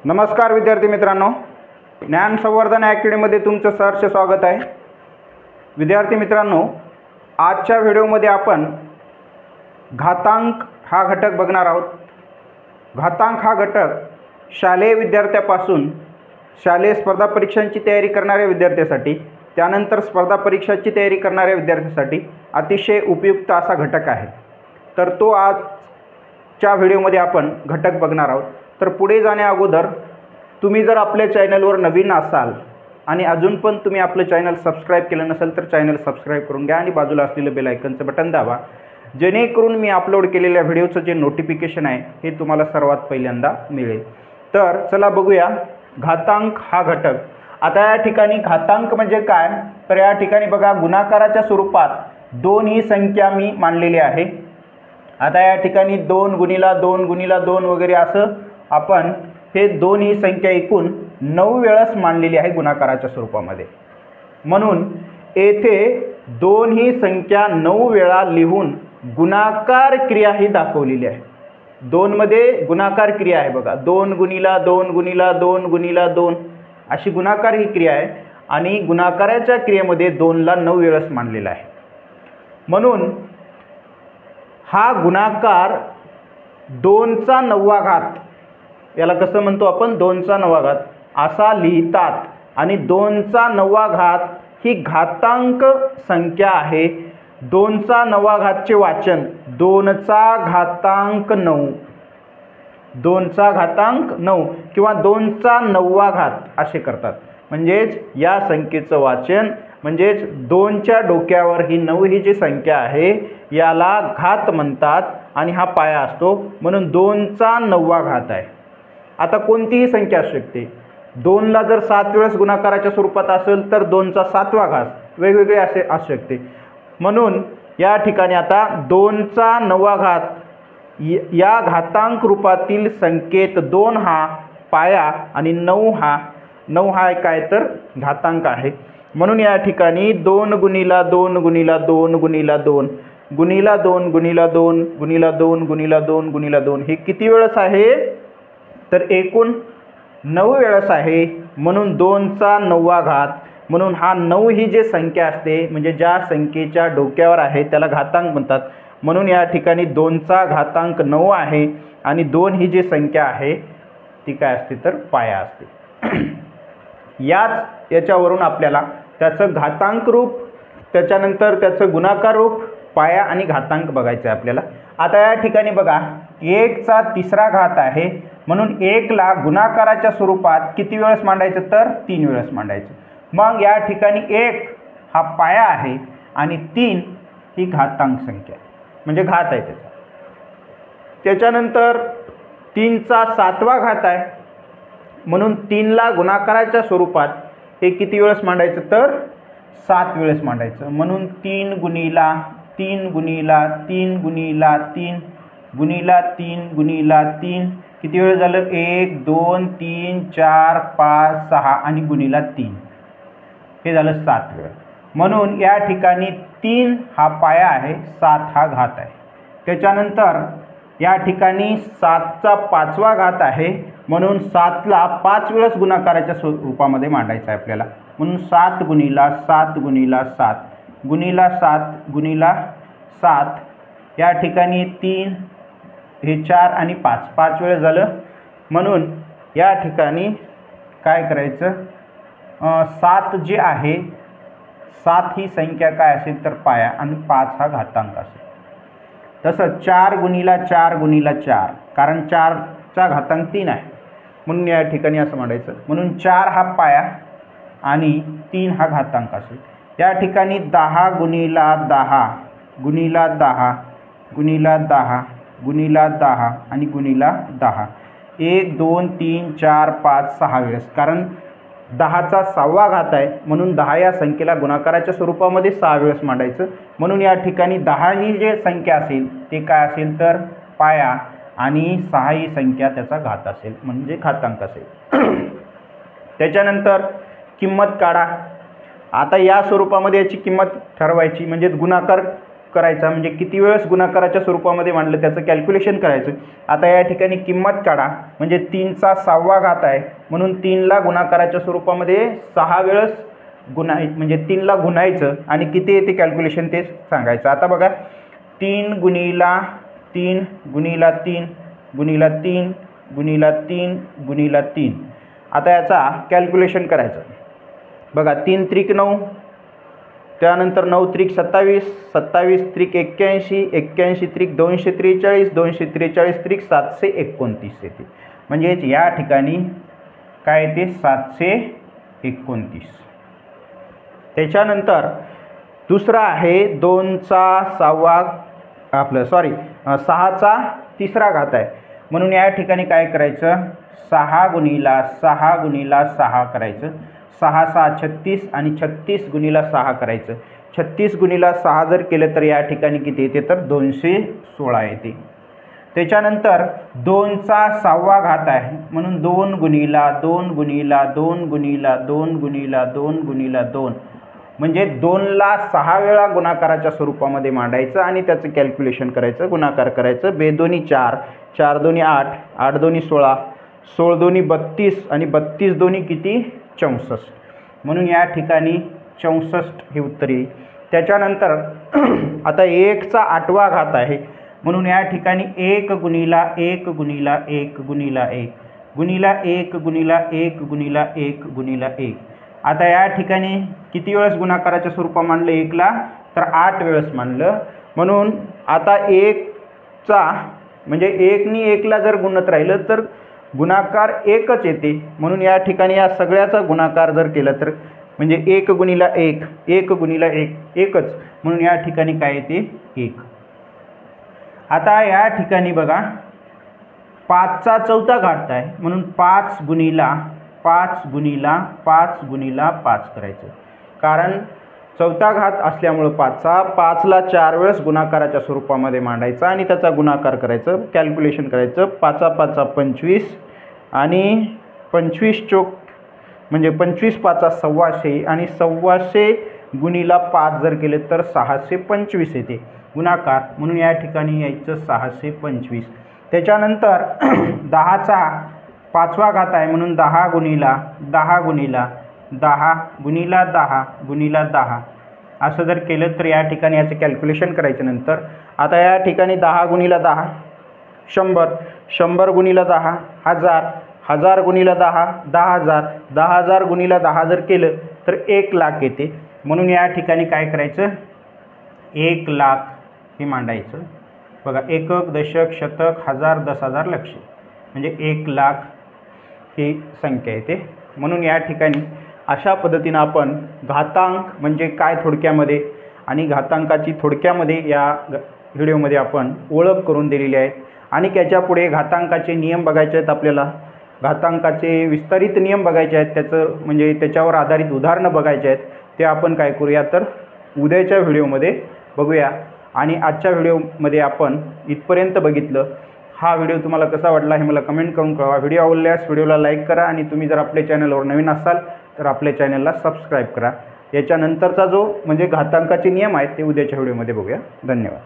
नमस्कार विद्यार्थी मित्रांनो, ज्ञान संवर्धन अकॅडमीमध्ये तुमचं सहर्ष स्वागत आहे। विद्यार्थी मित्रांनो, आजच्या व्हिडिओमध्ये आपण घातांक हा घटक बघणार आहोत। घातांक हा घटक शालेय विद्यार्थ्यापासून शालेय स्पर्धा परीक्षांची तयारी करणाऱ्या विद्यार्थ्यांसाठी, त्यानंतर स्पर्धा परीक्षांची तयारी करणाऱ्या विद्यार्थ्यांसाठी अतिशय उपयुक्त असा घटक आहे। तर तो आजच्या व्हिडिओमध्ये आपण घटक बघणार आहोत। तर पुढे जाण्या अगोदर तुम्ही जर आपल्या चॅनलवर नवीन असाल आणि अजून पण तुम्ही आपलं चॅनल सबस्क्राइब केलं नसेल तर चॅनल सबस्क्राइब करून घ्या आणि बाजूला असलेलं बेल आयकनचं बटन दाबा, जेणेकरून मी अपलोड केलेल्या व्हिडिओचं जे नोटिफिकेशन आहे हे तुम्हाला सर्वात पहिल्यांदा मिळेल। तर चला बघूया घातांक हा घटक। आता या ठिकाणी घातांक म्हणजे काय, तर या ठिकाणी बघा गुणाकाराच्या स्वरूपात दोन ही संख्या मी मांडलेली आहे। आता या ठिकाणी 2 गुणिला 2 गुणिला 2 वगैरे असं आपण हे दोन ही संख्या एकूण 9 वेळेस मांडलेली आहे गुणाकाराच्या स्वरूपामध्ये। म्हणून येथे दोन ही संख्या 9 वेळा लिहून गुणाकार क्रिया ही दाखवलेली आहे। 2 मध्ये गुणाकार क्रिया आहे बघा, 2 गुणिला 2 गुणिला 2 गुणिला 2 अशी गुणाकार ही क्रिया आहे आणि गुणाकाराच्या क्रियेमध्ये 2 ला 9 वेळेस मांडलेला आहे। म्हणून हा गुणाकार 2 चा 9वा घात, याला कसं म्हणतो आपण 2 चा 9वा घात असा लिहितात आणि 2 चा 9वा घात ही घातांक संख्या आहे। 2 चा 9वा घातचे वाचन 2 चा घातांक 9, 2 चा घातांक 9 किंवा 2 चा 9वा घात असे करतात। म्हणजेच या संख्येचं वाचन म्हणजेच 2 च्या डोक्यावर ही 9 ही जी संख्या आहे याला घात म्हणतात आणि हा पाया असतो, म्हणून 2 चा 9वा घात आहे। आता कोणतीही संख्या असू शकते, 2 ला जर 7 वेळेस गुणाकाराच्या स्वरूपात असेल तर 2 चा 7वा घात वेगवेगळे असे असू शकते। म्हणून या ठिकाणी आता 2 चा 9वा घात या घातांक रूपातील संख्येत 2 हा पाया आणि 9 हा काय तर घातांक आहे। म्हणून या ठिकाणी 2 गुणिला 2 गुणिला 2 गुणिला 2 गुणिला 2 गुणिला 2 गुणिला 2 गुणिला 2 गुणिला 2 हे किती वेळेस आहे, तर एकूण 9 वेळेस आहे। म्हणून 2 चा 9वा घात, म्हणून हा 9 ही जी संख्या असते म्हणजे ज्या संख्येच्या डोक्यावर आहे त्याला घातांक म्हणतात। म्हणून या ठिकाणी 2 चा घातांक 9 आहे आणि 2 ही जी संख्या आहे ती काय असते तर पाया असते। याच्यावरून आपल्याला त्याचं घातांक रूप, त्याच्यानंतर त्याचं गुणाकार रूप, पाया आणि घातांक बघायचं आहे आपल्याला। आता या ठिकाणी बघा 1 चा 3रा घात आहे, म्हणून 1 ला गुणाकाराच्या स्वरूपात किती वेळेस मांडायचं तर 3 वेळेस मांडायचं। मग या ठिकाणी 1 हा पाया आहे आणि 3 ही घातांक संख्या म्हणजे घात आहे त्याचा। त्याच्यानंतर 3 चा 7वा घात आहे, म्हणून 3 ला गुणाकाराच्या स्वरूपात हे किती वेळेस मांडायचं तर 7 वेळेस मांडायचं। म्हणून 3 गुणिला 3 गुणिला 3 गुणिला 3 गुणिला 3 गुणिला 3 किती वेळ झालं 1 2 3 4 5 6 आणि गुणिला 3 हे झालं 7 वेळ। म्हणून या ठिकाणी 3 हा पाया आहे, 7 हा घात आहे। त्याच्यानंतर या ठिकाणी 7 चा 5वा घात आहे, म्हणून 7 ला 5 वेळेस गुणाकाराच्या स्वरूपामध्ये मांडायचं आहे आपल्याला। म्हणून 7 गुणिला 7 गुणिला 7 गुणिला 7 गुणिला 7 या ठिकाणी 3 हे 4 आणि 5 वेळेस झालं। म्हणून या ठिकाणी काय करायचं, 7 जे आहे 7 ही संख्या काय असेल तर पाया आणि 5 हा घातांक असेल। तसं 4 गुणिला 4 गुणिला 4 कारण 4 चा घातांक 3 आहे, म्हणून या ठिकाणी असं मांडायचं। म्हणून 4 हा पाया आणि 3 हा घातांक असेल। या ठिकाणी 10 गुणिला 10 गुणिला 10 गुणिला 10 गुणिला 10 आणि गुणिला 10 1 2 3 4 5 6 वेळेस, कारण 10 चा 6वा घात आहे म्हणून 10 या संख्येला गुणाकाराच्या स्वरूपामध्ये 6 वेळेस मांडायचं। म्हणून या ठिकाणी 10 ही जी संख्या असेल ते काय असेल तर पाया आणि 6 ही संख्या त्याचा घात असेल म्हणजे घातांक असेल। त्याच्यानंतर किंमत काढा। आता या स्वरूपामध्ये याची किंमत ठरवायची, म्हणजे गुणाकार करायचा, म्हणजे किती वेळेस गुणाकाराच्या स्वरूपामध्ये मांडलं त्याचं कॅल्क्युलेशन करायचं. आता या ठिकाणी किंमत काढा, म्हणजे 3चा 6वा घात आहे म्हणून 3ला गुणाकाराच्या स्वरूपामध्ये 6 वेळेस म्हणजे 3ला गुणायचं आणि किती येते कॅल्क्युलेशन ते सांगायचं. आता बघा 3 गुणिला 3 गुणिला 3 गुणिला 3 गुणिला 3 गुणिला 3. आता याचा कॅल्क्युलेशन करायचं. बघा 3 त्रिक 9, त्यानंतर 9 त्रिक 27, 27 त्रिक 81, 81 त्रिक 243, 243 त्रिक 729 येते. म्हणजेच या ठिकाणी काय येते 729. त्याच्यानंतर दुसरा आहे 2चा 6वा आपलं 6चा 3रा घात आहे म्हणून या ठिकाणी काय करायचं 6 गुणिला 6 गुणिला 6 करायचं. 6 6 36 आणि 36 गुणिला 6 करायचं. 36 गुणिला 6 जर केलं तर या ठिकाणी किती येते तर 216 येते. त्याच्यानंतर 2चा 6वा घात आहे म्हणून 2 गुणिला 2 गुणिला 2 गुणिला 2 गुणिला 2 गुणिला 2 म्हणजे 2ला 6 वेळा गुणाकाराच्या स्वरूपामध्ये मांडायचं आणि त्याचं कॅल्क्युलेशन करायचं, गुणाकार करायचं. 2 दोन्ही 4, 4 दोन्ही 8, 8 दोन्ही 16, 16 दोन्ही 32 आणि 32 दोन्ही किती 64. म्हणून या ठिकाणी 64 हे उत्तर येईल. त्याच्यानंतर आता 1चा 8वा घात आहे म्हणून या ठिकाणी 1 गुणिला 1 गुणिला 1 गुणिला 1 गुणिला 1 गुणिला 1 गुणिला 1 गुणिला 1. आता या ठिकाणी किती वेळेस गुणाकाराच्या स्वरूपात मांडलं 1ला तर 8 वेळेस मांडलं. म्हणून आता 1चा म्हणजे 1नी 1ला जर गुणत राहिलं तर गुणाकार 1च येते. म्हणून या ठिकाणी या सगळ्याचा गुणाकार जर केला तर म्हणजे 1 गुणिला 1 1 गुणिला 1 1च म्हणून या ठिकाणी काय येते 1. आता या ठिकाणी बघा 5चा 4था घात आहे म्हणून 5 गुणिला 5 गुणिला 5 गुणिला 5 करायचं. कारण 4था घात असल्यामुळं 5ला 4 वेळेस गुणाकाराच्या स्वरूपामध्ये मांडायचा आणि त्याचा गुणाकार करायचं, कॅल्क्युलेशन करायचं. 5 5 25 आणि 25 चोक म्हणजे 25 5 1,600 आणि 1,600 गुणिला 5 जर केले तर 625 येते गुणाकार. म्हणून या ठिकाणी यायचं 625. त्याच्यानंतर 10चा 5वा घात आहे म्हणून 10 गुणिला 10 गुणिला 10 गुणिला 10 गुणिला 10 असं जर केलं तर या ठिकाणी याचं कॅल्क्युलेशन करायचं. नंतर आता या ठिकाणी 10 गुणिला 10 100, 100 गुणिला 10 1000, 1000 गुणिला 10 10,000, 10,000 गुणिला 10 जर केलं तर 1 लाख येते. म्हणून या ठिकाणी काय करायचं 1 लाख हे मांडायचं. बघा एकक दशक शतक हजार 10,000 लक्ष म्हणजे 1 लाख ही संख्या येते. म्हणून या ठिकाणी अशा पद्धतीनं आपण घातांक म्हणजे काय थोडक्यामध्ये आणि घातांकाची थोडक्यामध्ये या व्हिडिओमध्ये आपण ओळख करून दिलेली आहे. आणि त्याच्यापुढे घातांकाचे नियम बघायचे आहेत आपल्याला, घातांकाचे विस्तारित नियम बघायचे आहेत, त्याचं म्हणजे त्याच्यावर आधारित उदाहरणं बघायचे आहेत. ते आपण काय करूया तर उद्याच्या व्हिडिओमध्ये बघूया. आणि आजच्या व्हिडिओमध्ये आपण इथपर्यंत बघितलं. हा व्हिडिओ तुम्हाला कसा वाटला हे मला कमेंट करून कळवा. व्हिडिओ आवडल्यास व्हिडिओला लाईक करा आणि तुम्ही जर आपल्या चॅनलवर नवीन असाल तर आपल्या चॅनलला सबस्क्राईब करा. याच्यानंतरचा जो म्हणजे घातांकाचे नियम आहेत ते उद्याच्या व्हिडिओमध्ये बघूया. धन्यवाद.